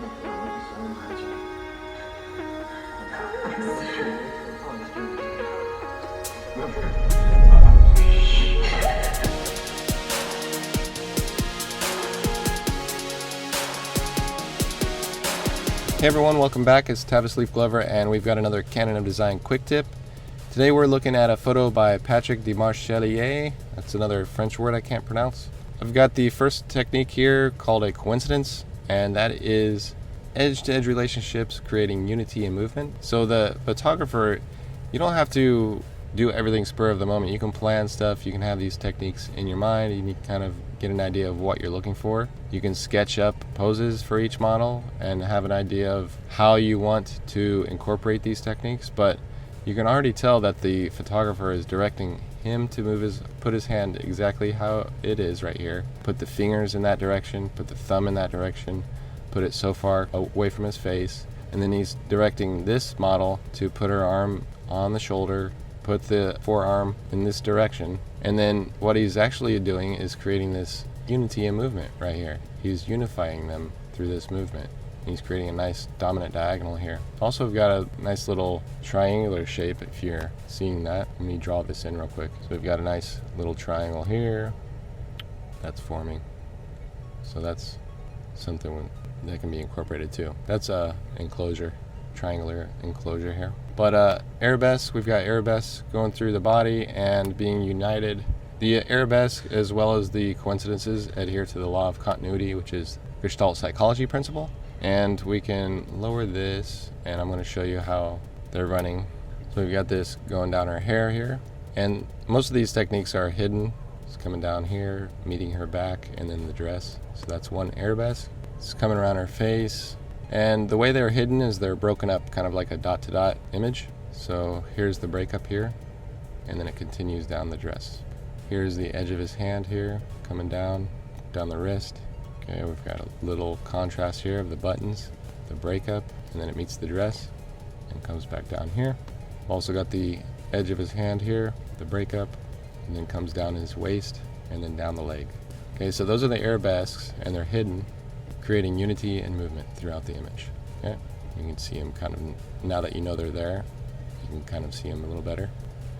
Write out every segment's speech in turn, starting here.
Hey everyone, welcome back. It's Tavis Leaf Glover, and we've got another Canon of Design quick tip. Today we're looking at a photo by Patrick Demarchelier. That's another French word I can't pronounce. I've got the first technique here called a coincidence, and that is edge-to-edge relationships creating unity and movement. So the photographer, you don't have to do everything spur of the moment. You can plan stuff, you can have these techniques in your mind, you need to kind of get an idea of what you're looking for. You can sketch up poses for each model and have an idea of how you want to incorporate these techniques, but you can already tell that the photographer is directing him to put his hand exactly how it is right here. Put the fingers in that direction, put the thumb in that direction, put it so far away from his face, and then he's directing this model to put her arm on the shoulder, put the forearm in this direction, and then what he's actually doing is creating this unity and movement right here. He's unifying them through this movement. He's creating a nice dominant diagonal here. Also, we've got a nice little triangular shape if you're seeing that. Let me draw this in real quick. So we've got a nice little triangle here that's forming. So that's something that can be incorporated too. That's a enclosure, triangular enclosure here. But arabesque, we've got arabesque going through the body and being united. The arabesque, as well as the coincidences, adhere to the law of continuity, which is Gestalt psychology principle. And we can lower this, and I'm going to show you how they're running. So we've got this going down her hair here, and most of these techniques are hidden. It's coming down here, meeting her back, and then the dress. So that's one arabesque. It's coming around her face. And the way they're hidden is they're broken up kind of like a dot-to-dot image. So here's the breakup here, and then it continues down the dress. Here's the edge of his hand here, coming down the wrist. Okay, we've got a little contrast here of the buttons, the breakup, and then it meets the dress and comes back down here. We've also got the edge of his hand here, the breakup, and then comes down his waist and then down the leg. Okay, so those are the arabesques, and they're hidden, creating unity and movement throughout the image. Okay, you can see them kind of, now that you know they're there, you can kind of see them a little better.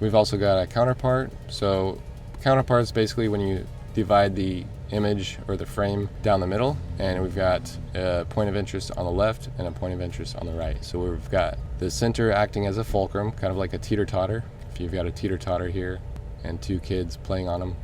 We've also got a counterpart. So counterpart is basically when you divide the image or the frame down the middle, and we've got a point of interest on the left and a point of interest on the right. So we've got the center acting as a fulcrum, kind of like a teeter-totter. If you've got a teeter-totter here and two kids playing on them,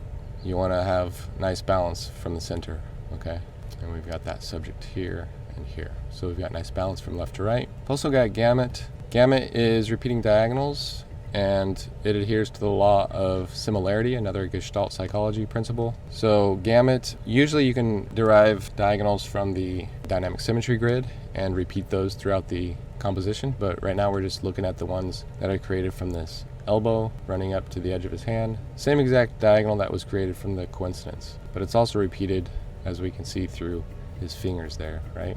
you want to have nice balance from the center, okay? And we've got that subject here and here. So we've got nice balance from left to right. We've also got gamut. Gamut is repeating diagonals, and it adheres to the law of similarity, another Gestalt psychology principle. So gamut, usually you can derive diagonals from the dynamic symmetry grid and repeat those throughout the composition, but right now we're just looking at the ones that are created from this elbow running up to the edge of his hand. Same exact diagonal that was created from the coincidence, but it's also repeated, as we can see through his fingers there, right?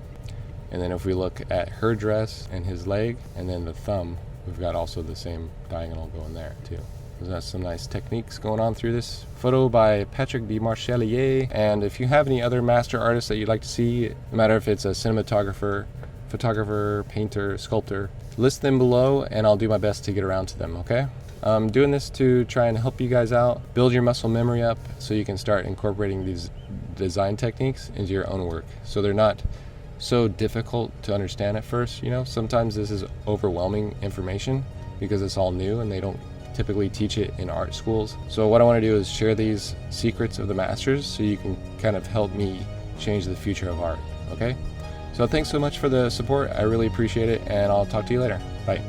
And then if we look at her dress and his leg and then the thumb, we've got also the same diagonal going there too. So that's some nice techniques going on through this photo by Patrick Demarchelier. And if you have any other master artists that you'd like to see, no matter if it's a cinematographer, photographer, painter, sculptor, list them below and I'll do my best to get around to them, okay? I'm doing this to try and help you guys out, build your muscle memory up so you can start incorporating these design techniques into your own work. So they're not so difficult to understand at first, you know? Sometimes this is overwhelming information because it's all new and they don't typically teach it in art schools. So what I want to do is share these secrets of the masters so you can kind of help me change the future of art, okay? So thanks so much for the support. I really appreciate it, and I'll talk to you later. Bye.